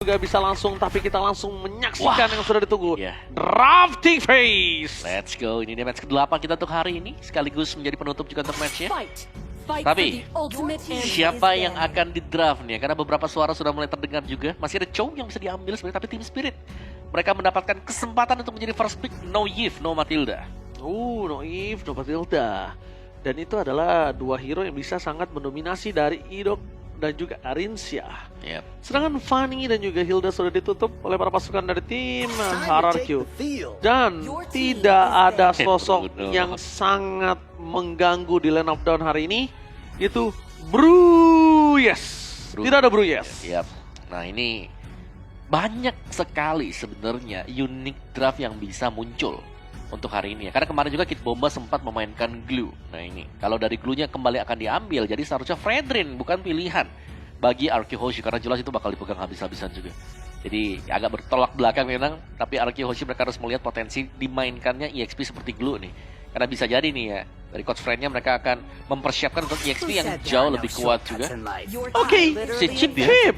juga bisa langsung, tapi kita langsung menyaksikan yang sudah ditunggu. Yeah. Drafting phase. Let's go, ini dia match ke-8 kita untuk hari ini, sekaligus menjadi penutup juga untuk matchnya. Tapi, siapa yang akan di draft nih? Karena beberapa suara sudah mulai terdengar juga. Masih ada Chow yang bisa diambil sebenarnya, tapi Team Spirit mereka mendapatkan kesempatan untuk menjadi first pick. No Yves, no Matilda. No Yves, no Matilda. Dan itu adalah dua hero yang bisa sangat mendominasi dari Idok dan juga Arinsya. Yep. Sedangkan Fanny dan juga Hilda sudah ditutup oleh para pasukan dari tim HRQ. Dan tidak ada sosok yang sangat mengganggu di line up down hari ini. Itu Bruyes. Tidak ada Bruyes. Yep. Nah ini banyak sekali sebenarnya unik draft yang bisa muncul untuk hari ini ya. Karena kemarin juga Kid Bomba sempat memainkan Glue. Nah ini, kalau dari Glue-nya kembali akan diambil, jadi seharusnya Fredrin bukan pilihan bagi Arky Hoshi, karena jelas itu bakal dipegang habis-habisan juga. Jadi agak bertolak belakang memang, tapi Arky Hoshi mereka harus melihat potensi dimainkannya EXP seperti Glue nih. Karena bisa jadi nih ya, dari coach friend-nya mereka akan mempersiapkan untuk EXP yang jauh lebih kuat juga. Oke, si Chip ya.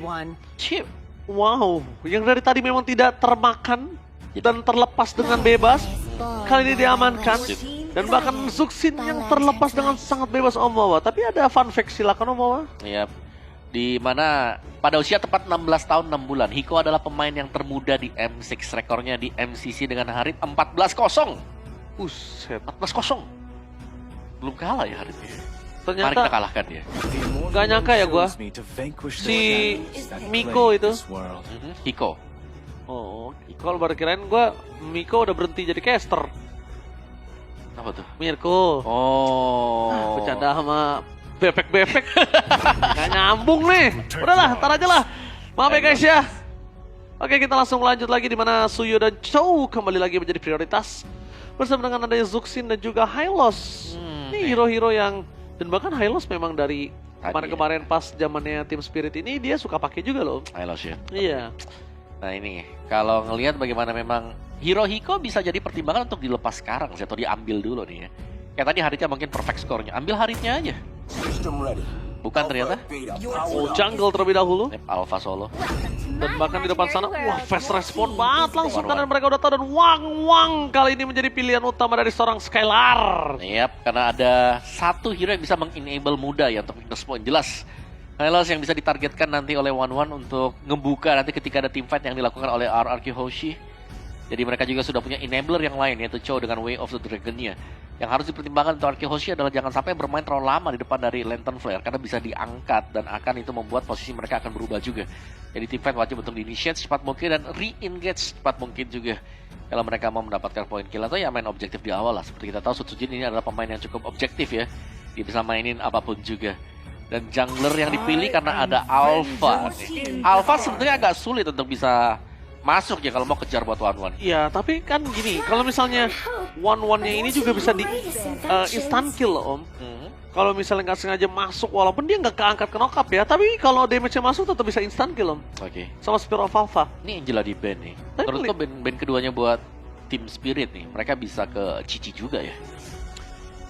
Chip. Wow, yang dari tadi memang tidak termakan dan terlepas dengan bebas. Kali ini diamankan. Dan bahkan Zuxin yang terlepas dengan sangat bebas Om Wawa. Tapi ada fun fact, silakan Om Wawa. Iya. Di mana pada usia tepat 16 tahun 6 bulan, Hiko adalah pemain yang termuda di M6, rekornya di MCC dengan Harit 14-0. Buset. 14-0. Belum kalah ya Harit. Mari Ternyata kita kalahkan ya. gak nyangka ya gua. Si Miko itu. Hiko. Oh, kalau baru kirain gua Miko udah berhenti jadi caster. Apa tuh? Mirko. Oh. Bercanda sama bebek-bebek. Gak nyambung nih. Udahlah, ntar aja lah. Maaf ya guys ya. Oke, kita langsung lanjut lagi di mana Suyo dan Chow kembali lagi menjadi prioritas bersama dengan adanya Zuxin dan juga Hylos. Ini hero-hero yang, dan bahkan Hylos memang dari kemarin-kemarin pas zamannya Team Spirit ini dia suka pakai juga loh. Hylos ya. Iya. Nah ini, kalau ngelihat bagaimana memang hero Hiko bisa jadi pertimbangan untuk dilepas sekarang sih, atau diambil dulu nih ya. Kayak tadi Haritnya mungkin perfect score-nya, ambil Haritnya aja. Bukan ternyata. Oh, jungle terlebih dahulu. Alpha solo. Dan bahkan di depan sana, wah fast respon banget langsung kan, dan mereka udah tahu. Dan Wang kali ini menjadi pilihan utama dari seorang Skylar. Yap, karena ada satu hero yang bisa mengenable muda ya untuk Ignis Point. Jelas Hylos yang bisa ditargetkan nanti oleh One untuk ngebuka nanti ketika ada team fight yang dilakukan oleh RRQ Hoshi. Jadi mereka juga sudah punya enabler yang lain, yaitu Chow dengan Way of the Dragon-nya. Yang harus dipertimbangkan untuk RRQ Hoshi adalah jangan sampai bermain terlalu lama di depan dari Lantern Flare, karena bisa diangkat dan akan itu membuat posisi mereka akan berubah juga. Jadi team fight wajib untuk di-initiate secepat mungkin dan re-engage secepat mungkin juga. Kalau mereka mau mendapatkan poin kill atau ya main objektif di awal lah. Seperti kita tahu Sutsujin ini adalah pemain yang cukup objektif ya. Dia bisa mainin apapun juga. Dan jungler yang dipilih karena ada Alpha nih. Alpha sebenarnya agak sulit untuk bisa masuk ya kalau mau kejar buat One. Iya, tapi kan gini, kalau misalnya One-nya ini juga bisa di instant kill loh Om. Kalau misalnya nggak sengaja masuk, walaupun dia nggak keangkat ke knock up ya, tapi kalau damage-nya masuk tetap bisa instant kill Om. Oke. Sama Spear of Alpha. Ini Angela di band nih. Tapi Terus tuh band keduanya buat Team Spirit nih. Mereka bisa ke Cici juga ya.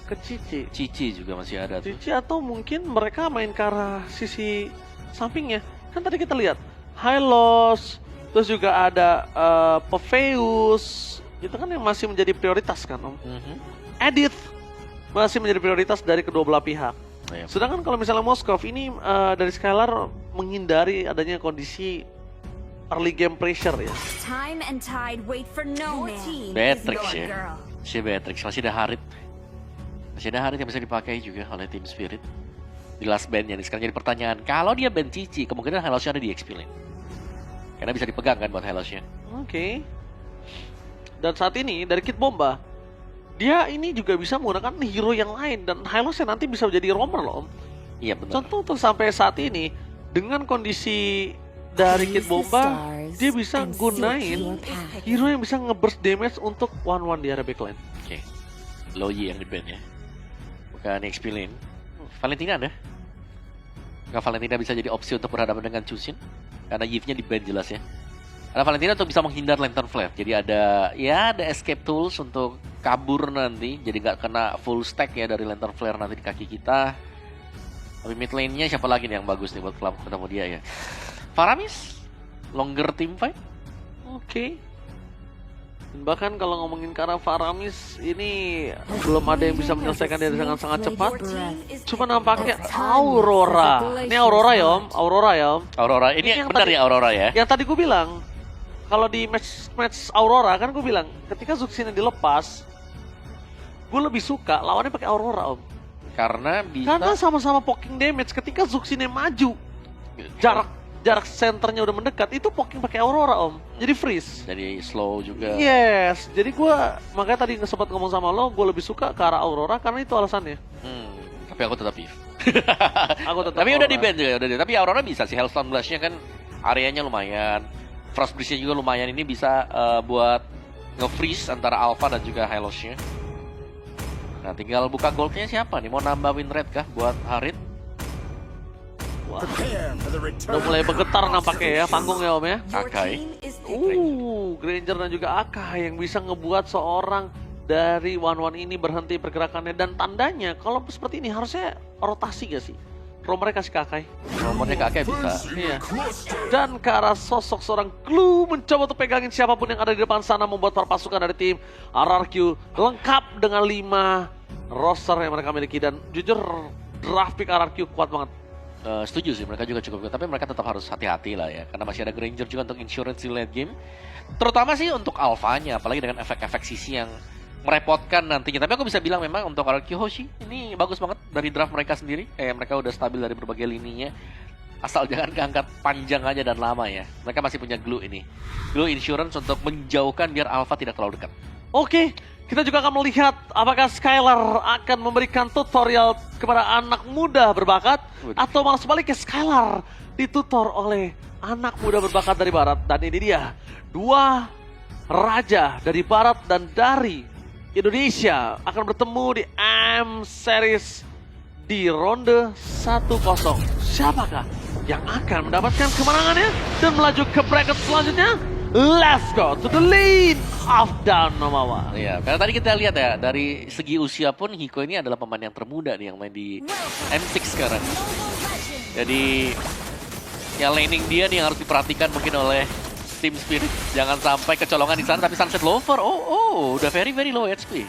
Ke Cici. Cici juga masih ada tuh. Cici atau mungkin mereka main ke arah sisi sampingnya. Kan tadi kita lihat Hylos, terus juga ada Popheus. Itu kan yang masih menjadi prioritas kan Om. Edith masih menjadi prioritas dari kedua belah pihak. Sedangkan kalau misalnya Moskov ini dari Skylar menghindari adanya kondisi early game pressure ya. Beatrix ya. Si Beatrix masih ada Harit. Masih ada Harit yang bisa dipakai juga oleh Team Spirit. Di last bandnya nih sekarang jadi pertanyaan, kalau dia band Cici kemungkinan Hylosnya ada di XP lane. Karena bisa dipegang kan buat Hylosnya. Oke. Dan saat ini dari Kid Bomba, dia ini juga bisa menggunakan hero yang lain, dan Hylosnya nanti bisa menjadi roamer loh Om. Iya benar. Contoh untuk sampai saat ini dengan kondisi dari Kid Bomba, dia bisa gunain hero yang bisa nge-burst damage untuk One di area backline. Oke. Loyi yang di band ya. Bukan XP lane. Valentina ada? Nggak, Valentina bisa jadi opsi untuk berhadapan dengan Chushin. Karena Yves-nya di band jelas ya. Karena Valentina tuh bisa menghindar Lantern Flare. Jadi ada escape tools untuk kabur nanti. Jadi nggak kena full stack ya dari Lantern Flare nanti di kaki kita. Tapi mid lane-nya siapa lagi nih yang bagus nih buat ketemu dia ya? Faramis? longer team fight. Oke. Dan bahkan kalau ngomongin ke arah Faramis ini belum ada yang bisa menyelesaikan dia dengan sangat cepat. Cuma nampaknya Aurora. Ini Aurora ya Om, Aurora ya Om. Aurora, ini yang benar tadi- ya Aurora ya? Yang tadi gue bilang, kalau di match Aurora kan gue bilang, ketika Zuxin dilepas, gue lebih suka lawannya pakai Aurora Om. Karena bisa Karena sama-sama poking damage. Ketika Zuxinnya maju, jarak senternya udah mendekat, itu poking pakai Aurora Om. Jadi freeze. jadi slow juga. Yes, jadi gue makanya tadi sempat ngomong sama lo, gue lebih suka ke arah Aurora karena itu alasannya. Tapi aku tetap Eve. Aku tetap Tapi udah di Aurora. ban juga, udah di. Tapi Aurora bisa sih, Hellstorm Blast-nya kan areanya lumayan. Frost Breeze-nya juga lumayan, ini bisa buat nge-freeze antara Alpha dan juga Hylos-nya. Nah tinggal buka goldnya siapa nih? Mau nambah win rate kah buat Harit? Wah, udah mulai bergetar nampaknya ya panggungnya Om ya. Akai. Granger dan juga Akai yang bisa ngebuat seorang dari One ini berhenti pergerakannya. Dan tandanya kalau seperti ini harusnya rotasi gak sih? Romernya kasih ke Akai. Nomornya ke Akai bisa. Iya. Dan ke arah sosok seorang Glue mencoba untuk pegangin siapapun yang ada di depan sana, membuat para pasukan dari tim RRQ lengkap dengan 5 roster yang mereka miliki. Dan jujur draft pick RRQ kuat banget. Setuju sih, mereka juga cukup kuat, tapi mereka tetap harus hati-hati lah ya, karena masih ada Granger juga untuk insurance di late game, terutama sih untuk alfanya, apalagi dengan efek-efek sisi yang merepotkan nantinya. Tapi aku bisa bilang memang untuk RRQ Hoshi ini bagus banget dari draft mereka sendiri, mereka udah stabil dari berbagai lininya, asal jangan keangkat panjang aja dan lama ya. Mereka masih punya Glue ini, Glue insurance untuk menjauhkan biar alpha tidak terlalu dekat. Oke, kita juga akan melihat apakah Skylar akan memberikan tutorial kepada anak muda berbakat atau malah sebaliknya Skylar ditutor oleh anak muda berbakat dari barat. Dan ini dia, 2 raja dari barat dan dari Indonesia akan bertemu di M-Series di ronde 1-0. Siapakah yang akan mendapatkan kemenangannya dan melaju ke bracket selanjutnya? Let's go to the lead of down Nomawa. Iya, karena tadi kita lihat ya, dari segi usia pun Hiko ini adalah pemain yang termuda nih yang main di M6 sekarang. Jadi ya laning dia nih yang harus diperhatikan mungkin oleh Team Spirit. Jangan sampai kecolongan di sana, tapi Sunset Lover, udah very low HP.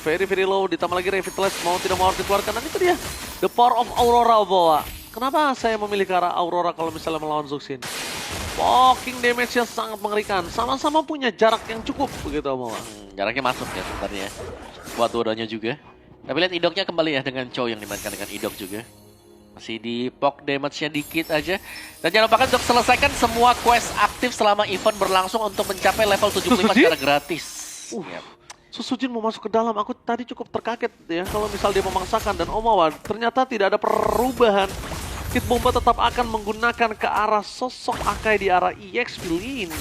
Very low, ditambah lagi Revitalize mau tidak mau harus dikeluarkan. Dan itu dia, the power of Aurora bawa. Kenapa saya memilih ke arah Aurora kalau misalnya melawan Zuxin? Poking damage-nya sangat mengerikan. Sama-sama punya jarak yang cukup begitu Bawa. Jaraknya masuk ya sebenarnya buat dua-duanya juga. Tapi lihat Idoknya kembali ya dengan Chow yang dimainkan dengan Idok juga. Masih di poke damage-nya dikit aja. Dan jangan lupakan untuk selesaikan semua quest aktif selama event berlangsung untuk mencapai level 75 secara gratis. Yep. Susujin mau masuk ke dalam, aku tadi cukup terkaget ya kalau misal dia memaksakan. Dan Omawa ternyata tidak ada perubahan. Kid Bomba tetap akan menggunakan ke arah sosok Akai di arah EXP Lane.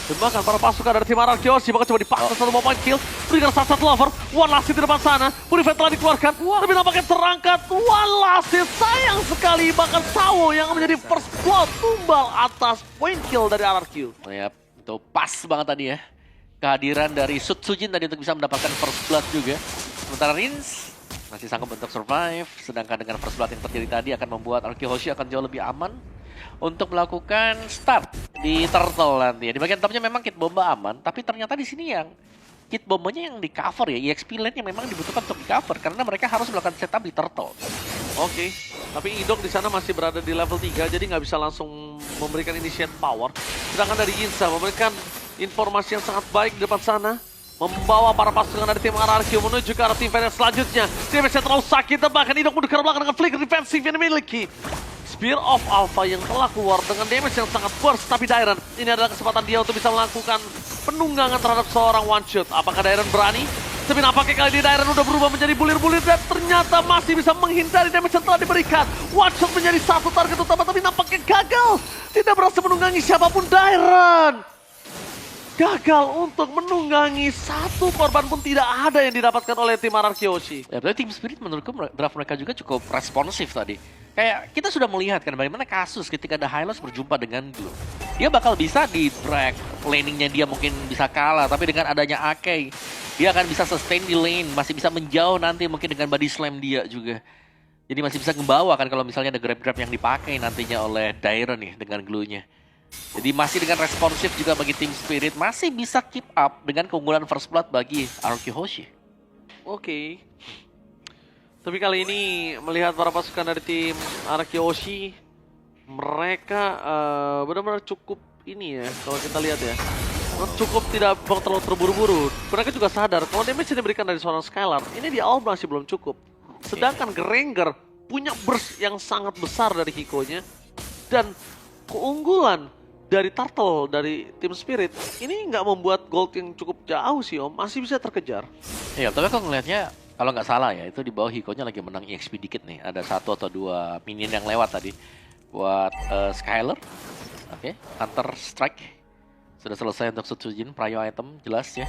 Dan bahkan para pasukan dari tim RRQ bahkan coba dipaksa satu point kill. Berikan Sunset Lover, One Last Hit di depan sana. Purify telah dikeluarkan, tapi nampaknya terangkat. One Last Hit, sayang sekali. Bahkan Sawo yang menjadi first blood tumbal atas point kill dari RRQ. Yap, itu pas banget tadi ya. Kehadiran dari Sujin tadi untuk bisa mendapatkan first blood juga. Sementara Rins masih sanggup untuk survive, sedangkan dengan first blood yang terjadi tadi akan membuat RRQ Hoshi akan jauh lebih aman untuk melakukan start di Turtle nanti. Di bagian topnya memang Kit Bomba aman, tapi ternyata di sini yang Kit Bombanya yang di cover ya, EXP lane yang memang dibutuhkan untuk di cover karena mereka harus melakukan setup di Turtle. Oke, tapi Idok di sana masih berada di level 3, jadi nggak bisa langsung memberikan initiate power. Sedangkan dari Yinsa memberikan informasi yang sangat baik di depan sana, membawa para pasukan dari tim RRQ menuju ke arah tim Venus selanjutnya. Damage-nya terlalu sakit, dan bahkan Idok mundur ke belakang dengan flicker defensif yang dimiliki. Spear of Alpha yang telah keluar dengan damage yang sangat burst, tapi Dairon, ini adalah kesempatan dia untuk bisa melakukan penunggangan terhadap seorang one shot. Apakah Dairon berani? Tapi nampaknya kali ini Dairon udah berubah menjadi bulir-bulir dan ternyata masih bisa menghindari damage yang telah diberikan. One shot menjadi satu target utama, tapi nampaknya gagal. Tidak berhasil menunggangi siapapun. Dairon gagal untuk menunggangi satu korban pun tidak ada yang didapatkan oleh tim RRQ Hoshi. Ya, tapi Team Spirit menurutku draft mereka juga cukup responsif tadi. Kayak kita sudah melihat kan bagaimana kasus ketika ada Hylos berjumpa dengan Glue. Dia bakal bisa di drag, laningnya dia mungkin bisa kalah, tapi dengan adanya Akai, dia akan bisa sustain di lane, masih bisa menjauh nanti mungkin dengan body slam dia juga. Jadi masih bisa ngebawa kan kalau misalnya ada grab-grab yang dipakai nantinya oleh Dairon nih dengan Glue-nya. Jadi masih dengan responsif juga bagi Team Spirit, masih bisa keep up dengan keunggulan first blood bagi RRQ Hoshi. Oke. Tapi kali ini melihat para pasukan dari tim RRQ Hoshi, mereka benar-benar cukup ini ya, kalau kita lihat ya. Cukup tidak terlalu terburu-buru. Mereka juga sadar kalau damage yang diberikan dari seorang Skylar ini di awal masih belum cukup. Sedangkan Granger punya burst yang sangat besar dari Hiko-nya. Dan keunggulan dari Turtle dari tim Spirit ini nggak membuat gold yang cukup jauh sih Om. Masih bisa terkejar. Iya, tapi kalau ngelihatnya, kalau nggak salah ya, itu di bawah Hiko-nya lagi menang EXP dikit nih. Ada 1 atau 2 minion yang lewat tadi buat Skylar. Oke, Hunter Strike. Sudah selesai untuk Sutsujin, prio item jelas ya.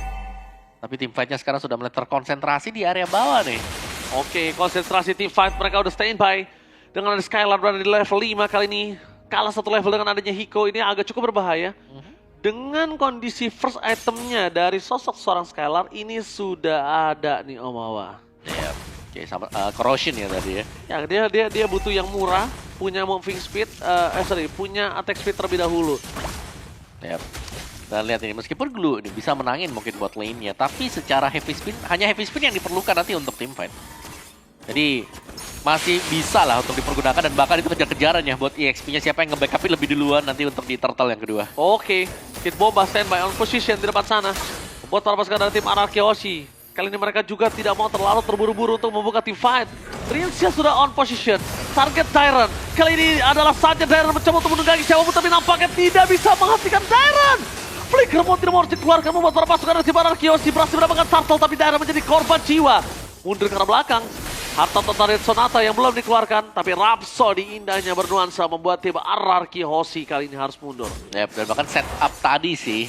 Tapi tim fight-nya sekarang sudah mulai terkonsentrasi di area bawah nih. Oke, konsentrasi tim fight mereka udah standby. Dengan ada Skylar berada di level 5 kali ini. Kalah 1 level dengan adanya Hiko ini agak cukup berbahaya. Dengan kondisi first itemnya dari sosok seorang Skylar ini sudah ada nih Om Awa. Ya, oke, sama Corrosion ya tadi ya. Ya, dia butuh yang murah, punya moving speed, punya attack speed terlebih dahulu. Yap. Dan lihat ini, meskipun Glue ini bisa menangin mungkin buat lane-nya, tapi secara heavy spin, hanya heavy spin yang diperlukan nanti untuk team fight. Jadi masih bisa lah untuk dipergunakan dan bahkan itu kejar-kejaran ya buat EXP-nya siapa yang nge-backupin lebih duluan nanti untuk di turtle yang kedua. Oke, Kid Bomba standby on position di depan sana. Buat para pasukan dari tim RRQ Hoshi. Kali ini mereka juga tidak mau terlalu terburu-buru untuk membuka team fight. Rinsia sudah on position. Target Tyrant. Kali ini adalah saatnya Tyrant mencoba untuk menunggangi siapapun, tapi nampaknya tidak bisa menghentikan Tyrant. Flicker mau tidak mau dikeluarkan membuat para pasukan dari tim RRQ Hoshi berhasil mendapatkan turtle, tapi Tyrant menjadi korban jiwa. Mundur ke arah belakang. Harta Totarit Sonata yang belum dikeluarkan, tapi Rhapsody indahnya bernuansa membuat tim RRQ Hoshi kali ini harus mundur. Yep, dan bahkan setup tadi sih,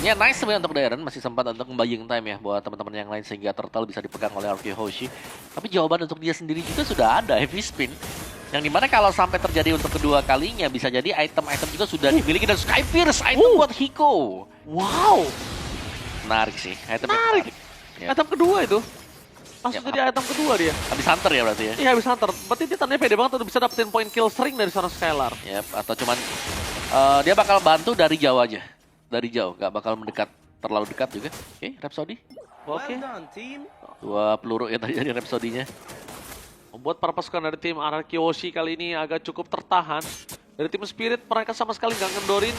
ya nice sebenarnya untuk Darren, masih sempat untuk buying time ya buat teman-teman yang lain sehingga turtle bisa dipegang oleh RRQ Hoshi. Tapi jawaban untuk dia sendiri juga sudah ada, heavy spin. Yang dimana kalau sampai terjadi untuk kedua kalinya bisa jadi item-item juga sudah dimiliki dan Sky Pierce item buat Hiko. Wow, Menarik sih, item menarik. Yep. Item kedua itu. Langsung Yep, jadi item kedua dia. Habis Hunter ya berarti ya? Iya habis Hunter. Berarti dia tandanya pede banget udah bisa dapetin point kill sering dari seorang Skylar. Yep, atau cuman dia bakal bantu dari jauh aja. Dari jauh, nggak bakal mendekat terlalu dekat juga. Oke, Rhapsody. Oke. 2 peluru ya tadi dari Rhapsody-nya. Membuat para pasukan dari tim RRQ Hoshi kali ini agak cukup tertahan. Dari tim Spirit mereka sama sekali nggak ngendorin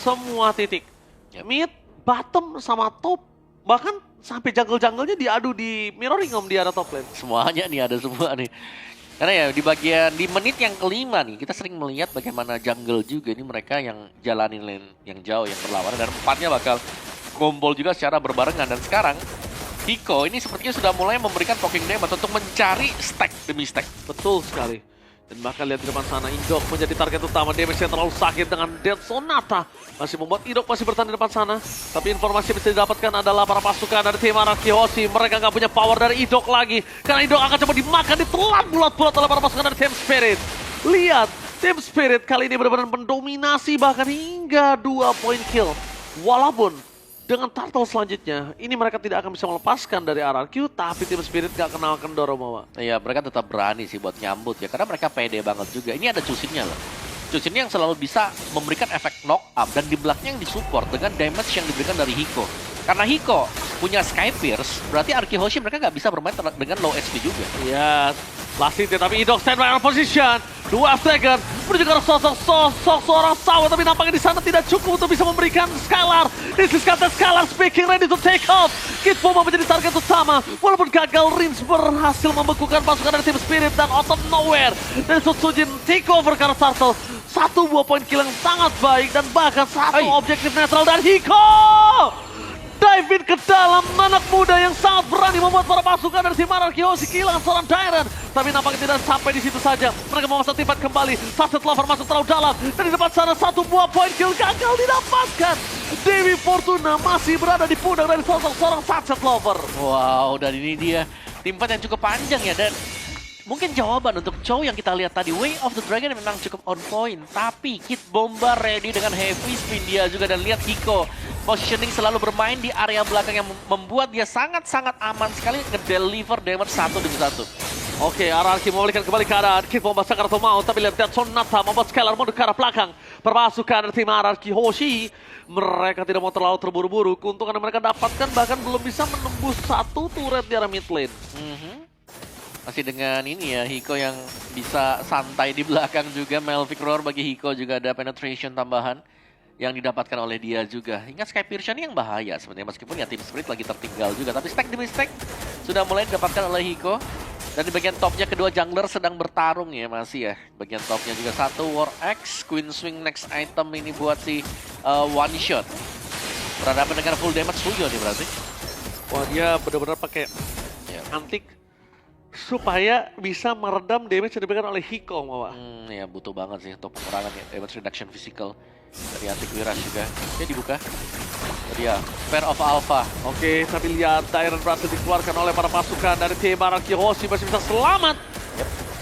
semua titik. Yep. Mid, bottom, sama top. Bahkan sampai jungle-junglenya diadu di mirroring Om di area top lane. Semuanya nih ada semua nih. Karena ya di bagian di menit yang kelima nih kita sering melihat bagaimana jungle juga ini mereka yang jalanin lane yang jauh yang berlawanan dan empatnya bakal kumpul juga secara berbarengan dan sekarang Hiko ini sepertinya sudah mulai memberikan poking damage untuk mencari stack demi stack. Betul sekali. Dan bahkan lihat di depan sana, Indok menjadi target utama. Damage yang terlalu sakit dengan Death Sonata. Masih membuat Indok masih bertahan di depan sana. Tapi informasi yang bisa didapatkan adalah para pasukan dari tim RRQ Hoshi. Mereka nggak punya power dari Indok lagi. Karena Indok akan coba dimakan, ditelan bulat-bulat oleh para pasukan dari tim Spirit. Lihat, tim Spirit kali ini benar-benar mendominasi bahkan hingga 2 point kill. Walaupun dengan turtle selanjutnya, ini mereka tidak akan bisa melepaskan dari RRQ, tapi tim Spirit gak kenal kendor Mawa. Iya, mereka tetap berani sih buat nyambut ya, karena mereka pede banget juga. Ini ada Chusin-nya loh. Chusin yang selalu bisa memberikan efek knock up dan di belakangnya yang disupport dengan damage yang diberikan dari Hiko. Karena Hiko punya Sky Pierce, berarti RRQ Hoshi mereka nggak bisa bermain dengan low HP juga. Iya, last hit tapi Indok stand by on position. 2 second, menuju ke sosok seorang Sawa, tapi nampaknya di sana tidak cukup untuk bisa memberikan Skylar. This is Captain Skylar speaking, ready to take off. Kid Bomba menjadi target utama, walaupun gagal Rins berhasil membekukan pasukan dari tim Spirit dan out of nowhere. Dan Sutsujin take over karena Turtle. 1 buah poin kill yang sangat baik dan bahkan 1 objektif netral dan Hiko dive in ke dalam, anak muda yang sangat berani membuat para pasukan dari tim RRQ Hoshi kehilangan seorang Tyrant. Tapi nampaknya tidak sampai di situ saja. Mereka memasang timpat kembali. Sunset Lover masuk terlalu dalam. Dan di depan sana 1 buah poin kill gagal didapatkan. Dewi Fortuna masih berada di pundak dari sosok seorang Sunset Lover. Wow, dan ini dia timpat yang cukup panjang ya, dan mungkin jawaban untuk Chow yang kita lihat tadi, Way of the Dragon memang cukup on point. Tapi Kid Bomba ready dengan heavy spin dia juga, dan lihat Hiko positioning selalu bermain di area belakang yang membuat dia sangat-sangat aman sekali ngedeliver damage 1 demi 1. Oke, RRQ memulihkan kembali keadaan. Kid membasahkan atau mau, tapi lihat Sonata membuat Skylar mundur ke arah belakang. Permasukan dari tim RRQ Hoshi. Mereka tidak mau terlalu terburu-buru. Keuntungan yang mereka dapatkan bahkan belum bisa menembus satu turret di arah mid lane. Masih dengan ini ya, Hiko yang bisa santai di belakang juga. Melvic Roar bagi Hiko juga ada penetration tambahan yang didapatkan oleh dia juga. Ingat Skypiercer ini yang bahaya sebenarnya, meskipun ya Team Spirit lagi tertinggal juga. Tapi stack demi stack sudah mulai didapatkan oleh Hiko. Dan di bagian topnya kedua jungler sedang bertarung ya, masih ya. Bagian topnya juga satu War Axe, Queen Swing next item ini buat si one shot. Berhadapan dengan full damage Fuyo nih berarti. Wah, dia benar-benar pakai antik supaya bisa meredam damage yang diberikan oleh Hiko, Mawa. Ya butuh banget sih untuk pengurangan ya, damage reduction physical dari Antik Wiras juga. Oke, dibuka. Jadi ya, Pair of Alpha. Oke, tapi lihat Dairon berhasil dikeluarkan oleh para pasukan dari tim RRQ Hoshi, masih bisa selamat.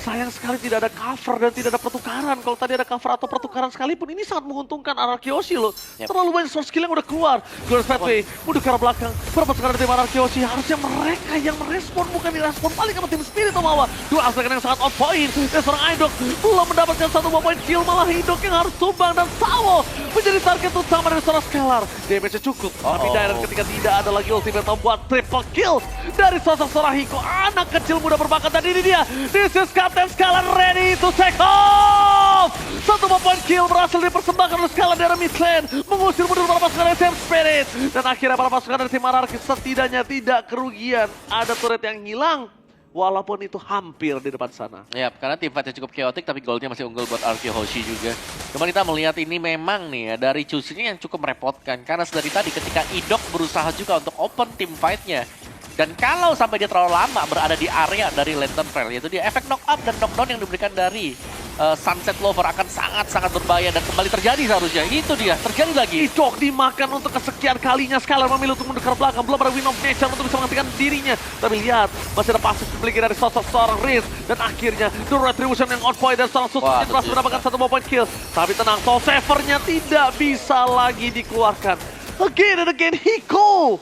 Sayang sekali tidak ada cover dan tidak ada pertukaran. Kalau tadi ada cover atau pertukaran sekalipun, ini sangat menguntungkan RRQ Hoshi loh. Terlalu banyak source skill yang udah keluar. Glorious Pathway, mundur ke arah belakang. Para pasukan dari tim RRQ Hoshi, harusnya mereka yang merespon, bukan direspon balik sama tim Spirit atau Mawa. Dua aspek yang sangat on point. Dan seorang Idok belum mendapatkan satu point kill, malah Idok yang harus tumbang. Dan Sawo menjadi target utama dari seorang Skylar. Damage-nya cukup, tapi Dairon ketika tidak ada lagi ultimate membuat triple kill dari sosok seorang Hiko. Anak kecil muda berbakat, dan ini dia. This is Captain Skylar ready to take off. Satu point kill berhasil dipersembahkan oleh Skylar dari mid lane, mengusir mundur para pasukan dari Team Spirit. Dan akhirnya para pasukan dari tim RRQ setidaknya tidak kerugian. Ada turret yang hilang, walaupun itu hampir di depan sana. Ya, karena tim fightnya cukup chaotic, tapi goldnya masih unggul buat RRQ Hoshi juga. Cuma kita melihat ini memang nih ya, dari choosing yang cukup merepotkan. Karena dari tadi ketika Idok berusaha juga untuk open team fight-nya. Dan kalau sampai dia terlalu lama berada di area dari Lantern Trail, yaitu dia efek knock up dan knockdown yang diberikan dari Sunset Lover akan sangat-sangat berbahaya dan kembali terjadi seharusnya. Itu dia, terjadi lagi. Idok dimakan untuk kesekian kalinya. Skylar memilih untuk mundur ke belakang. Belum ada Wind of Nature untuk bisa menghentikan dirinya. Tapi lihat, masih ada pasif dimiliki dari sosok seorang Riz. Dan akhirnya, The Retribution yang on point dan seorang Susutnya terus mendapatkan satu point kill. Tapi tenang, Soul Savernya tidak bisa lagi dikeluarkan. Again and again, Hiko,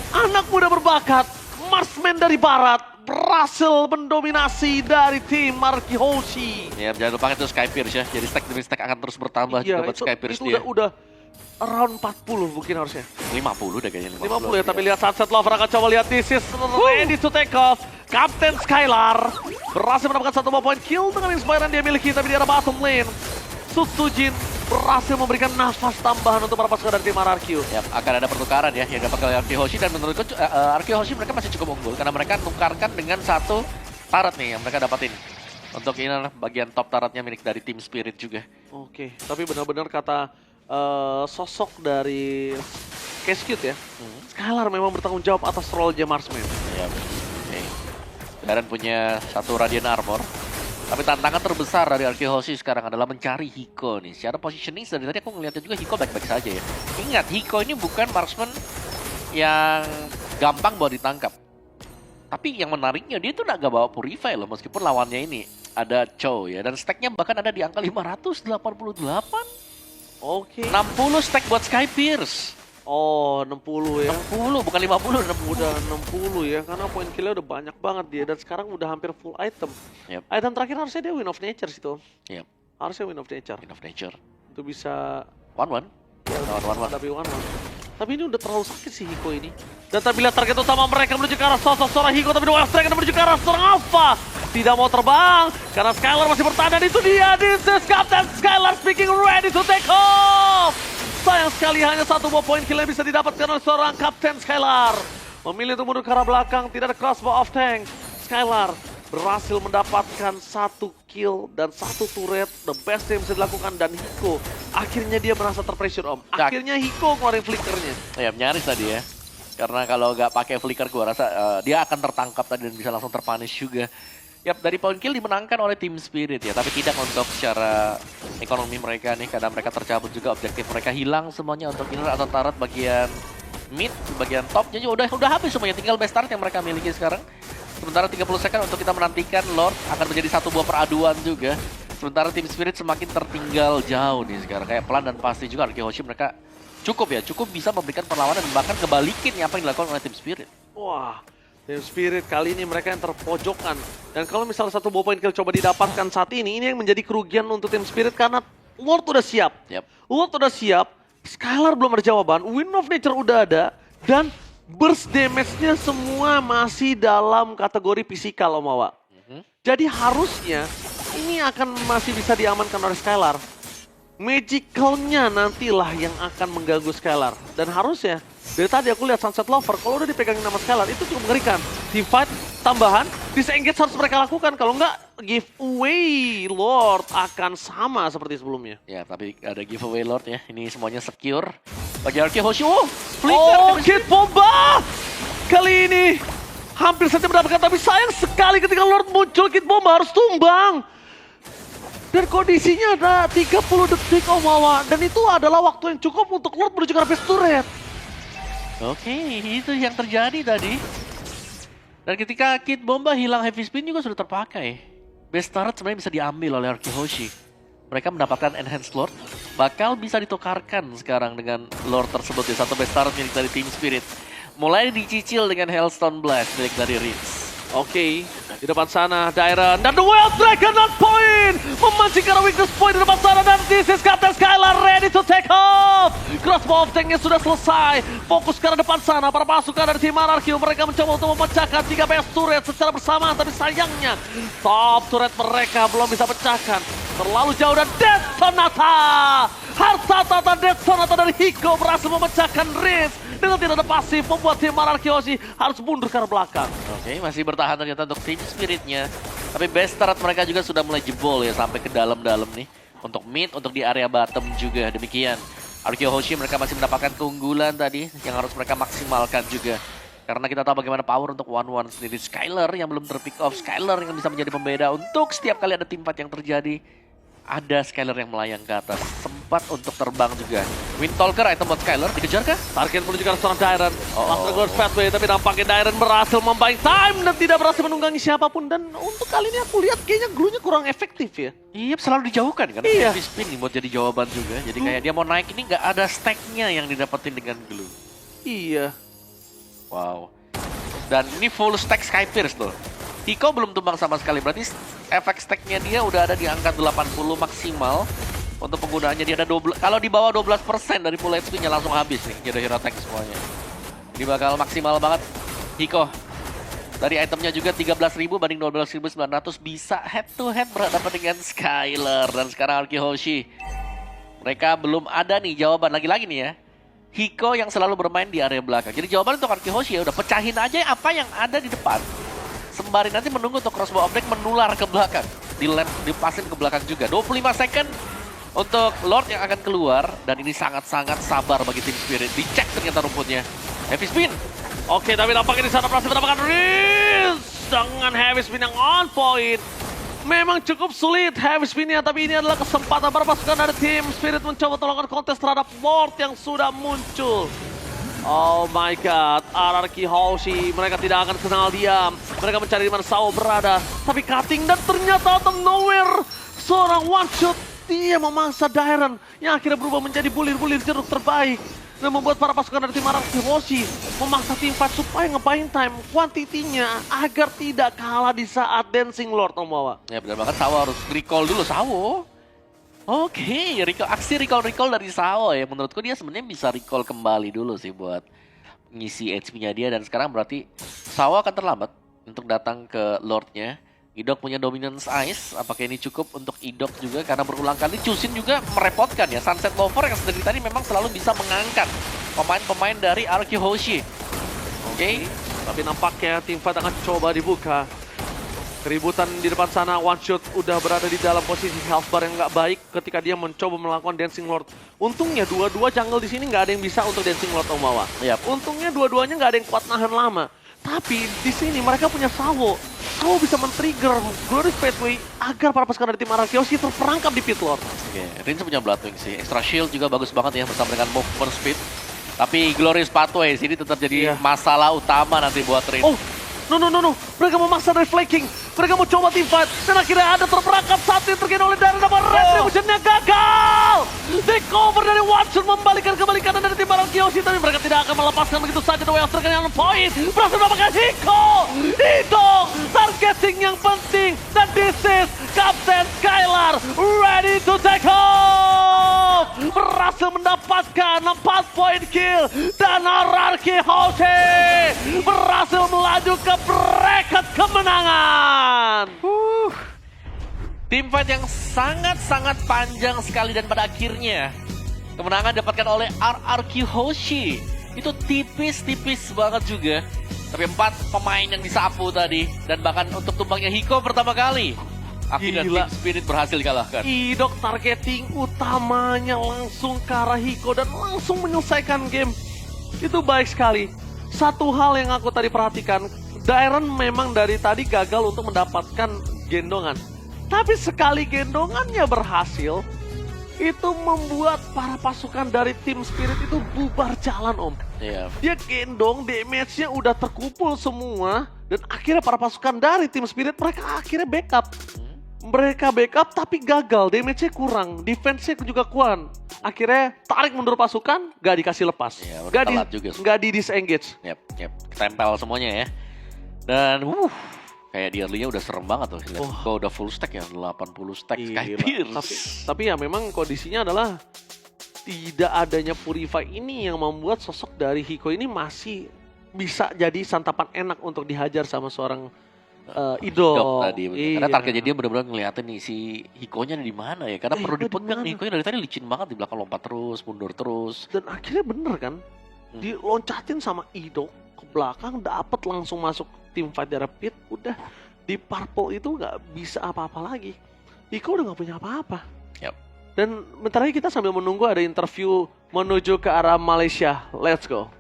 anak muda berbakat, marksman dari barat, berhasil mendominasi dari tim RRQ Hoshi. Ya, jangan lupa itu Skypiercer ya. Jadi stack demi stack akan terus bertambah juga buat Skypiercer dia. Udah around 40 mungkin harusnya. 50 deh kayaknya. 50 ya, tapi lihat Sunset Lover akan coba lihat this is ready to take off. Captain Skylar berhasil mendapatkan satu point kill dengan inspiran dia miliki, tapi di arah bottom lane. Sutujin berhasil memberikan nafas tambahan untuk para pasukan dari tim RRQ. Ya, akan ada pertukaran ya yang dapat oleh RRQ Hoshi, dan menurutku RRQ Hoshi mereka masih cukup unggul karena mereka tukarkan dengan satu turret nih yang mereka dapatin. Untuk ini adalah bagian top turretnya milik dari Team Spirit juga. Oke, tapi benar-benar kata sosok dari Cascute ya, Skylar memang bertanggung jawab atas role Marksman. Ya, oke. Darren punya satu Radiant Armor. Tapi tantangan terbesar dari RRQ Hoshi sekarang adalah mencari Hiko nih. Secara positioning dari tadi aku ngeliatnya juga Hiko baik-baik saja ya. Ingat, Hiko ini bukan marksman yang gampang buat ditangkap. Tapi yang menariknya dia tuh gak bawa Purify loh, meskipun lawannya ini ada Chow ya. Dan stacknya bahkan ada di angka 588. Oke. 60 stack buat Skypiercer. Oh, 60 ya. 60 bukan 50, 60. Udah 60 ya, karena poin killnya udah banyak banget dia. Dan sekarang udah hampir full item. Yep. Item terakhir harusnya dia Wind of Nature situ. Yep. Harusnya Wind of Nature. Wind of Nature. Itu bisa 1-1. One. Tapi Tapi ini udah terlalu sakit sih Hiko ini. Dan tapi lihat target utama mereka menuju ke arah sosok seorang Hiko, tapi dua Strike menuju ke arah seorang Alpha. Tidak mau terbang karena Skylar masih bertahan. Itu dia, this is Captain Skylar speaking, ready to take off. Sayang sekali hanya satu point kill yang bisa didapatkan oleh seorang Captain Skylar. Memilih untuk mundur ke arah belakang, tidak ada crossbow off tank. Skylar berhasil mendapatkan satu kill dan satu turret, the best yang bisa dilakukan. Dan Hiko, akhirnya dia merasa terpressure om. Akhirnya Hiko ngeluarin flickernya. Ya, nyaris tadi ya. Karena kalau nggak pakai flicker gua rasa dia akan tertangkap tadi dan bisa langsung terpunish juga. Yap, dari point kill dimenangkan oleh Team Spirit ya, tapi tidak untuk secara ekonomi mereka nih, karena mereka tercabut juga objektif mereka, hilang semuanya untuk inner atau turret bagian mid, bagian topnya juga udah habis semuanya, tinggal best turret yang mereka miliki sekarang. Sementara 30 second untuk kita menantikan Lord akan menjadi satu buah peraduan juga. Sementara Team Spirit semakin tertinggal jauh nih sekarang, kayak pelan dan pasti juga RRQ Hoshi mereka cukup bisa memberikan perlawanan dan bahkan kebalikin apa yang dilakukan oleh Team Spirit. Wah, Team Spirit kali ini mereka yang terpojokkan. Dan kalau misalnya satu ball point kill coba didapatkan saat ini yang menjadi kerugian untuk Team Spirit karena Lord udah siap. Lord udah siap, Skylar belum ada jawaban, Wind of Nature udah ada, dan burst damage-nya semua masih dalam kategori fisikal Om Wawa. Jadi harusnya ini akan masih bisa diamankan oleh Skylar. Magicalnya nantilah yang akan mengganggu Skylar. Dan harusnya, dari tadi aku lihat Sunset Lover, kalau udah dipegangin nama Skylar, itu cukup mengerikan. Teamfight tambahan, disengage harus mereka lakukan. Kalau enggak, giveaway Lord akan sama seperti sebelumnya. Ya, tapi ada giveaway Lord ya. Ini semuanya secure. Bagi RQ Hoshi, flicker. Kid Bomba! Kali ini hampir saja mendapatkan, tapi sayang sekali ketika Lord muncul, Kid Bomba harus tumbang. Dan kondisinya ada 30 detik Om Wawa, dan itu adalah waktu yang cukup untuk Lord menuju ke base turret. Oke, itu yang terjadi tadi. Dan ketika Kid Bomba hilang, heavy spin juga sudah terpakai. Base turret sebenarnya bisa diambil oleh RQ Hoshi. Mereka mendapatkan enhanced Lord, bakal bisa ditukarkan sekarang dengan Lord tersebut ya, satu base turret milik dari Team Spirit. Mulai dicicil dengan Hailstone Blast milik dari Ritz. Oke, di depan sana Dairon dan The Wild Dragon on point, memancing ke arah weakness point di depan sana, dan this is Captain Skylar ready to take off. Crossbow of tanknya sudah selesai, fokus ke arah depan sana para pasukan dari tim RRQ. Mereka mencoba untuk memecahkan 3 base turret secara bersamaan, tapi sayangnya top turret mereka belum bisa pecahkan, terlalu jauh. Dan Death Sonata, Heartsatata Death Sonata dari Hiko berhasil memecahkan Riz dengan tidak ada pasif, membuat tim RRQ harus mundur ke arah belakang. Oke, masih bertahan ternyata untuk Team Spiritnya. Tapi base turret mereka juga sudah mulai jebol ya, sampai ke dalam-dalam nih. Untuk mid, untuk di area bottom juga demikian. RQ Hoshi mereka masih mendapatkan keunggulan tadi yang harus mereka maksimalkan juga. Karena kita tahu bagaimana power untuk 1-1 sendiri. Skylar yang belum terpick off, Skylar yang bisa menjadi pembeda untuk setiap kali ada team fight yang terjadi. Ada Skylar yang melayang ke atas, sempat untuk terbang juga. Windtalker item buat Skylar, dikejar kah? Target menuju ke arah seorang Dairon. Master God's Pathway, tapi nampaknya Dairon berhasil membaik time dan tidak berhasil menunggangi siapapun. Dan untuk kali ini aku lihat kayaknya glue-nya kurang efektif ya. Iya, selalu dijauhkan kan? Iya. Heavy spin nih buat jadi jawaban juga. Jadi kayak dia mau naik ini nggak ada stack-nya yang didapetin dengan glue. Iya. Wow. Dan ini full stack Skypierce tuh. Hiko belum tumbang sama sekali, berarti efek stack-nya dia udah ada di angka 80 maksimal. Untuk penggunaannya dia ada 12, kalau di bawah 12% dari full HP-nya langsung habis nih hero tank semuanya. Ini bakal maksimal banget Hiko. Dari itemnya juga 13.000 banding 12.900, bisa head to head berhadapan dengan Skylar. Dan sekarang RQ Hoshi, mereka belum ada nih jawaban lagi-lagi nih ya. Hiko yang selalu bermain di area belakang. Jadi jawaban untuk RQ Hoshi ya udah pecahin aja apa yang ada di depan. Sembari nanti menunggu untuk crossbow of deck menular ke belakang. Dipasin ke belakang juga. 25 second untuk Lord yang akan keluar. Dan ini sangat-sangat sabar bagi Team Spirit. Dicek ternyata rumputnya. Heavy spin. Oke, tapi nampaknya di sana berhasil mendapatkan Riz dengan heavy spin yang on point. Memang cukup sulit heavy spinnya, tapi ini adalah kesempatan para pasukan dari Team Spirit mencoba melakukan kontes terhadap Lord yang sudah muncul. Oh my god, RRQ Hoshi, mereka tidak akan kenal diam. Mereka mencari di mana Sao berada. Tapi cutting dan ternyata out of nowhere, seorang one shot, dia memangsa Dairon yang akhirnya berubah menjadi bulir-bulir jeruk terbaik. Dan membuat para pasukan dari tim RRQ Hoshi memaksa tim fight supaya ngebain time kuantitinya agar tidak kalah di saat Dancing Lord Om Wawa. Ya benar banget, Sao harus recall dulu, Sao. Oke, aksi recall dari Sao ya. Menurutku dia sebenarnya bisa recall kembali dulu sih buat ngisi HP-nya dia. Dan sekarang berarti Sao akan terlambat untuk datang ke Lord-nya. Idok punya Dominance Ice, apakah ini cukup untuk Idok juga? Karena berulang kali Chusin juga merepotkan ya. Sunset Lover yang sedari tadi memang selalu bisa mengangkat pemain-pemain dari RQ Hoshi. Oke, tapi nampaknya tim fight akan coba dibuka. Keributan di depan sana, One Shot udah berada di dalam posisi health bar yang nggak baik ketika dia mencoba melakukan Dancing Lord. Untungnya dua-dua jungle di sini nggak ada yang bisa untuk Dancing Lord Om Wawa. Yep. Untungnya dua-duanya nggak ada yang kuat nahan lama. Tapi di sini mereka punya Sao. Sao bisa men-trigger Glorious Pathway agar para pasukan dari tim RRQ Hoshi terperangkap di pit Lord. Oke, Rince punya Bloodwing sih. Extra Shield juga bagus banget ya bersama dengan movement speed. Tapi Glorious Pathway sini tetap jadi masalah utama nanti buat Rince. Oh, no. Mereka memaksa dari flanking. Mereka mau coba team fight. Dan akhirnya ada terperangkap saat yang terkena oleh Dairon. Namun Retribution-nya gagal. Take over dari Watson membalikan kembali kanan dari tim RRQ Hoshi, tapi mereka tidak akan melepaskan begitu saja The Way of Dragon yang poin. Berhasil mendapatkan Hiko. Hidong, targeting yang penting. Dan this is Captain Skylar ready to take off. Berhasil mendapatkan 4 poin kill. Dan RRQ Hoshi berhasil melaju ke bracket kemenangan. Teamfight yang sangat-sangat panjang sekali dan pada akhirnya kemenangan didapatkan oleh RRQ Hoshi. Itu tipis-tipis banget juga. Tapi 4 pemain yang disapu tadi. Dan bahkan untuk tumbangnya Hiko pertama kali. Akhirnya Gila. Team Spirit berhasil dikalahkan. Idok targeting utamanya langsung ke arah Hiko dan langsung menyelesaikan game. Itu baik sekali. Satu hal yang aku tadi perhatikan, Dairon memang dari tadi gagal untuk mendapatkan gendongan. Tapi sekali gendongannya berhasil, itu membuat para pasukan dari tim Spirit itu bubar jalan, Om. Iya. Dia gendong, damage-nya udah terkumpul semua, dan akhirnya para pasukan dari tim Spirit mereka akhirnya backup. Mereka backup tapi gagal, damage-nya kurang, defense-nya juga kurang. Akhirnya tarik mundur pasukan, gak dikasih lepas. Iya, udah telat juga. Gak di disengage. Yep. Tempel semuanya ya. Dan kayak di early-nya udah serem banget tuh. Kok udah full stack ya, 80 stack Skypierce. Tapi ya memang kondisinya adalah tidak adanya Purify ini yang membuat sosok dari Hiko ini masih bisa jadi santapan enak untuk dihajar sama seorang idol. Dok tadi. Karena Iya. targetnya dia benar-benar ngeliatin nih si Hikonya di mana ya. Karena perlu dipegang nih. Hikonya dari tadi licin banget di belakang, lompat terus, mundur terus. Dan akhirnya bener kan, diloncatin sama Ido ke belakang, dapet langsung masuk tim fight dari pit, udah di purple itu nggak bisa apa-apa lagi. Hiko udah nggak punya apa-apa. Yap. Dan bentar lagi kita sambil menunggu ada interview menuju ke arah Malaysia. Let's go.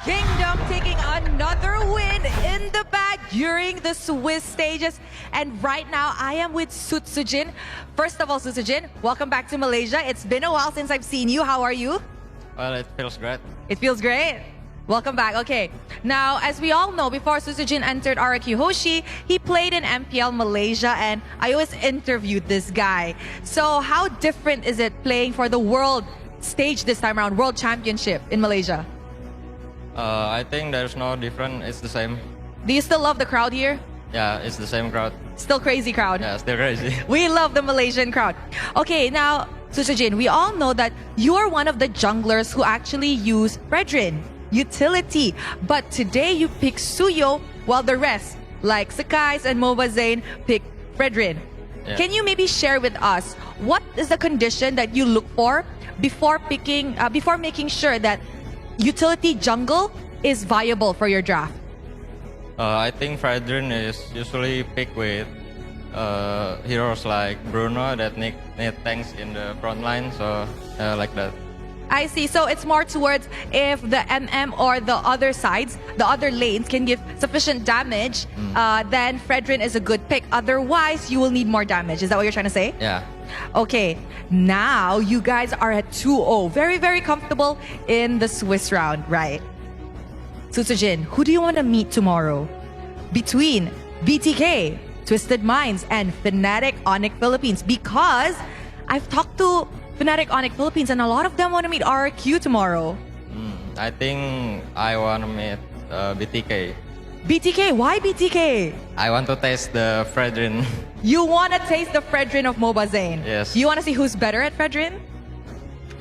Kingdom taking another win in the bag during the Swiss stages. And right now, I am with Sutsujin. First of all, Sutsujin, welcome back to Malaysia. It's been a while since I've seen you. How are you? Well, it feels great. It feels great. Welcome back. Okay. Now, as we all know, before Sutsujin entered RRQ Hoshi, he played in MPL Malaysia, and I always interviewed this guy. So how different is it playing for the world stage this time around, World Championship in Malaysia? I think there's no different. It's the same. Do you still love the crowd here? Yeah, it's the same crowd. Still crazy crowd. Yeah, still crazy. We love the Malaysian crowd. Okay, now, Sutsujin, we all know that you're one of the junglers who actually use Fredrin, utility. But today you pick Suyo, while the rest, like Sakai's and Mobazane, pick Fredrin. Yeah. Can you maybe share with us what is the condition that you look for before picking, before making sure that utility jungle is viable for your draft? I think Fredrin is usually picked with heroes like Bruno that need tanks in the front line, so like that. I see. So it's more towards if the MM or the other sides, the other lanes can give sufficient damage, then Fredrin is a good pick. Otherwise, you will need more damage. Is that what you're trying to say? Yeah. Okay, now you guys are at 2-0. Very, very comfortable in the Swiss round, right? Sutsujin, who do you want to meet tomorrow? Between BTK, Twisted Minds, and Fnatic Onyx Philippines. Because I've talked to Fnatic Onyx Philippines and a lot of them want to meet RRQ tomorrow. I think I want to meet BTK. BTK, why BTK? I want to taste the Fredrin. You want to taste the Fredrin of Mobazane? Yes. You want to see who's better at Fredrin?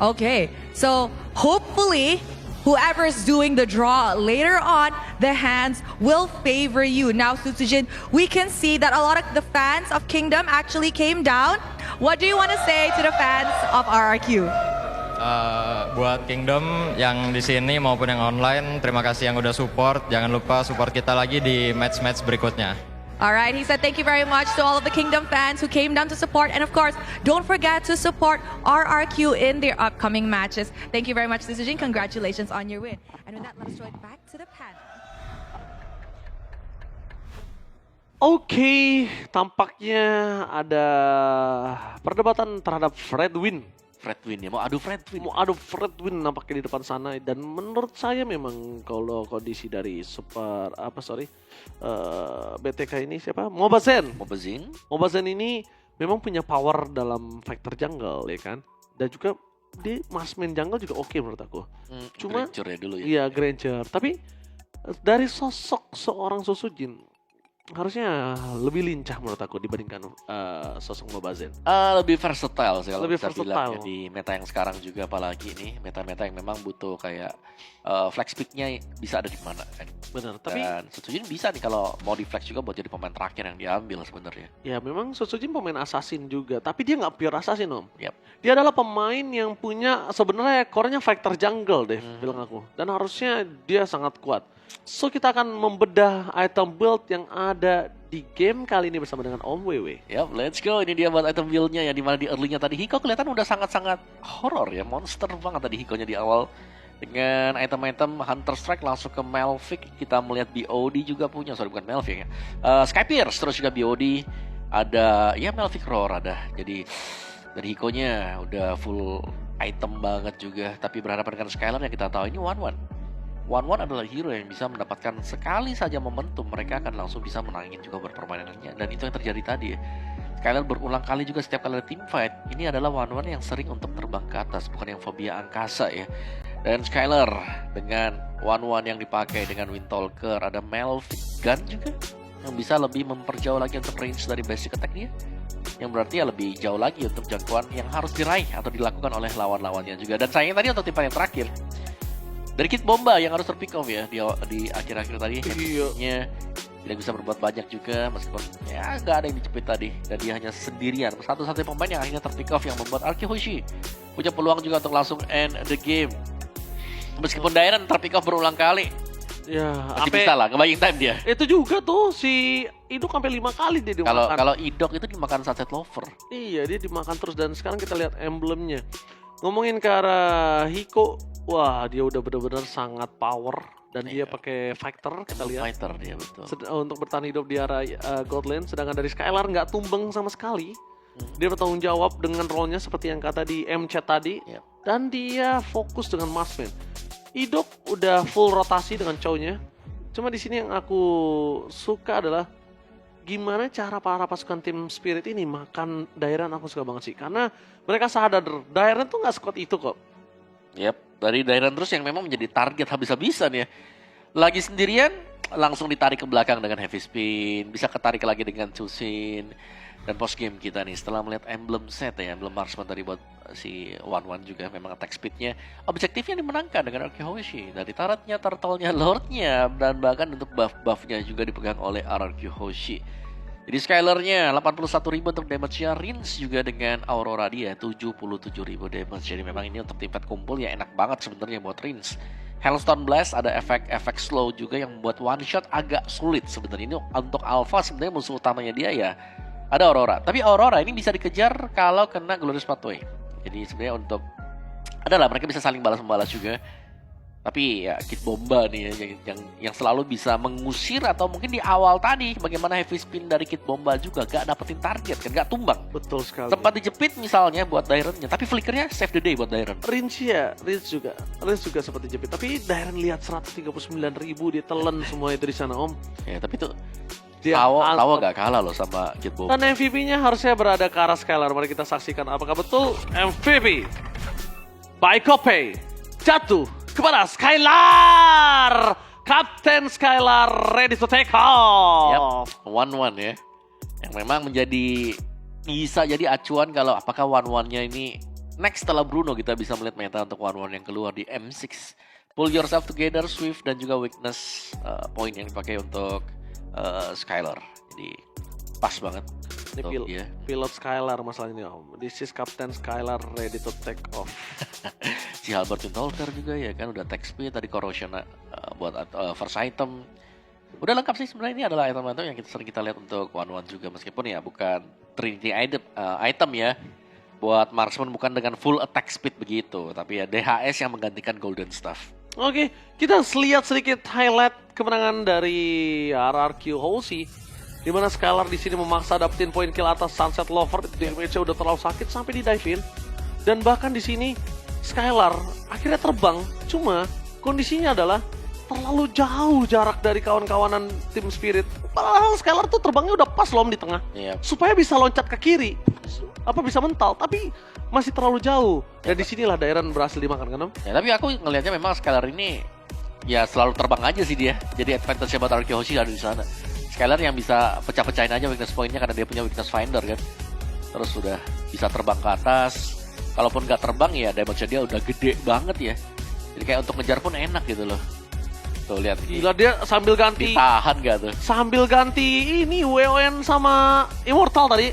Okay, so hopefully whoever's doing the draw later on, the hands will favor you. Now, Sutsujin, we can see that a lot of the fans of Kingdom actually came down. What do you want to say to the fans of RRQ? Buat Kingdom yang di sini maupun yang online, terima kasih yang udah support. Jangan lupa support kita lagi di match-match berikutnya. All right, he said thank you very much to all of the Kingdom fans who came down to support. And of course, don't forget to support RRQ in their upcoming matches. Thank you very much, Sutsujin. Congratulations on your win. And with that, let's throw it back to the panel. Oke, tampaknya ada perdebatan terhadap Fredwin. Fredwin ya, mau adu Fredwin. Mau adu Fredwin nampaknya di depan sana. Dan menurut saya memang kalau kondisi dari BTK ini siapa? Mobazane. Mobazine. Mobazane ini memang punya power dalam factor jungle ya kan. dan juga di Marksman jungle juga oke menurut aku. Cuma Granger ya dulu ya. iya Granger, tapi dari sosok seorang Sosujin harusnya lebih lincah menurut aku dibandingkan sosok Mobazen. Lebih versatile sih kalau Lebih bisa bilang ya, versatile. di meta yang sekarang juga, apalagi nih meta-meta yang memang butuh kayak flex pick-nya bisa ada di mana kan. Benar, tapi Dan Sosujin bisa nih kalau mau di flex juga buat jadi pemain terakhir yang diambil sebenarnya. ya memang Sosujin pemain assassin juga, tapi dia nggak pure assassin om. Yap. Dia adalah pemain yang punya sebenarnya core-nya fighter jungle deh, bilang aku. Dan harusnya dia sangat kuat. So kita akan membedah item build yang ada di game kali ini bersama dengan Om Wewe. Yap, let's go. Ini dia buat item build-nya ya, dimana di early-nya tadi Hiko kelihatan udah sangat-sangat horror ya, monster banget tadi Hiko-nya di awal. Dengan item-item Hunter Strike langsung ke Malphite, kita melihat BOD juga punya, sorry bukan Malphite ya. Sky Pierce, terus juga BOD, ada ya Malphite Roar ada. Jadi dari Hiko-nya udah full item banget juga, tapi berhadapan dengan Skylar yang kita tahu ini 1-1. 1-1 adalah hero yang bisa mendapatkan sekali saja momentum, mereka akan langsung bisa menangin juga permainannya, dan itu yang terjadi tadi ya. Skylar berulang kali juga setiap kali ada team fight, ini adalah 1-1 yang sering untuk terbang ke atas, bukan yang fobia angkasa ya. Dan Skylar dengan 1-1 yang dipakai dengan Windtalker, ada Malphite Gun juga yang bisa lebih memperjauh lagi untuk range dari basic attack dia, yang berarti ya lebih jauh lagi untuk jangkauan yang harus diraih atau dilakukan oleh lawan-lawannya juga. Dan sayangnya tadi untuk tim fight yang terakhir dari Kid Bomba yang harus terpick off ya di akhir-akhir tadi, Iya. tidak bisa berbuat banyak juga meskipun ya nggak ada yang dicepit tadi, dan dia hanya sendirian satu-satunya pemain yang akhirnya terpick off, yang membuat Arkihoshi punya peluang juga untuk langsung end the game meskipun Dairen terpick off berulang kali. Ya, Masih bisa lah nge-buying time dia. itu juga tuh si Idok sampai 5 kali dia dimakan. Kalau Idok itu dimakan Sunset Lover. Iya, dia dimakan terus, dan sekarang kita lihat emblemnya. Ngomongin ke arah Hiko, wah dia udah benar-benar sangat power, dan dia pakai fighter kita lihat Fighter dia betul. untuk bertahan hidup di arah Godland. Sedangkan dari Skylar nggak tumbang sama sekali. Dia bertanggung jawab dengan role-nya seperti yang kata di M-chat tadi, Yep. dan dia fokus dengan Marksman. Idok udah full rotasi dengan Chow-nya. Cuma di sini yang aku suka adalah gimana cara para pasukan tim Spirit ini makan Dairen. Aku suka banget sih, karena mereka sadar Dairen tuh nggak sekuat itu kok. Yap, dari Dairen terus yang memang menjadi target habis-habisan ya. Lagi sendirian, langsung ditarik ke belakang dengan heavy spin, bisa ketarik lagi dengan Chusin. Dan post game kita nih, setelah melihat emblem set ya, emblem marksman tadi buat si 1-1 juga, memang attack speednya, objektifnya dimenangkan dengan Arkihoshi. Dari turretnya, turtle-nya, lordnya, dan bahkan untuk buff-buffnya juga dipegang oleh Arkihoshi. Jadi Skylar-nya 81.000 untuk damage-nya, Rins juga dengan Aurora dia 77.000 damage. Jadi memang ini untuk tim fight kumpul ya enak banget sebenarnya buat Rins. Hellstone Blast ada efek slow juga yang membuat one shot agak sulit sebenarnya. Ini untuk Alpha sebenarnya musuh utamanya dia ya ada Aurora. Tapi Aurora ini bisa dikejar kalau kena Glorious Pathway. Jadi sebenarnya untuk adalah mereka bisa saling balas-membalas juga. Tapi ya Kid Bomba nih ya, yang selalu bisa mengusir, atau mungkin di awal tadi bagaimana heavy spin dari Kid Bomba juga gak dapetin target kan, gak tumbang. Betul sekali. Sempat dijepit misalnya buat Dairen-nya, tapi flickernya save the day buat Dairen. Rins juga seperti jepit. Tapi Dairen lihat 139.000 dia telan semua itu di sana om. Ya tapi tuh Dia tawa gak kalah loh sama Kid Bomba. Dan MVP-nya harusnya berada ke arah Skylar. Mari kita saksikan apakah betul MVP by Kope jatuh kepada Skylar. Kapten Skylar ready to take off. 1-1 ya. Yang memang bisa jadi acuan kalau apakah 1-1-nya ini next setelah Bruno kita bisa melihat meta untuk 1-1 yang keluar di M6. Pull yourself together, Swift, dan juga weakness point yang dipakai untuk Skylar. Jadi pas banget. Ini pilot Skylar masalah ini om. This is Kapten Skylar ready to take off. Si Albert Windtalker juga ya kan udah attack speed, tadi corrosion buat first item. Udah lengkap sih sebenarnya, ini adalah item-item yang sering kita lihat untuk 1-1 juga, meskipun ya bukan Trinity item ya. Buat marksman bukan dengan full attack speed begitu, tapi ya DHS yang menggantikan Golden Staff. Oke, kita lihat sedikit highlight kemenangan dari RRQ Hoshi, di mana Skylar di sini memaksa dapetin poin kill atas Sunset Lover. Itu damage-nya udah terlalu sakit sampai di dive in. Dan bahkan di sini Skylar akhirnya terbang, cuma kondisinya adalah terlalu jauh jarak dari kawan-kawanan tim Spirit. Padahal Skylar tuh terbangnya udah pas loh di tengah, Iya. supaya bisa loncat ke kiri, bisa mental. Tapi masih terlalu jauh. Dan disinilah Dairon berhasil dimakan kan, Om? Ya, tapi aku ngelihatnya memang Skylar ini ya selalu terbang aja sih dia. Jadi advantage buat Arky Hoshi ada di sana. Skylar yang bisa pecah-pecahin aja weakness point-nya karena dia punya weakness finder kan. Terus sudah bisa terbang ke atas. Kalaupun nggak terbang ya damage-nya dia udah gede banget ya. Jadi kayak untuk ngejar pun enak gitu loh. Tuh lihat. Gila dia sambil ganti. Ditahan gak tuh? Sambil ganti ini WON sama Immortal tadi.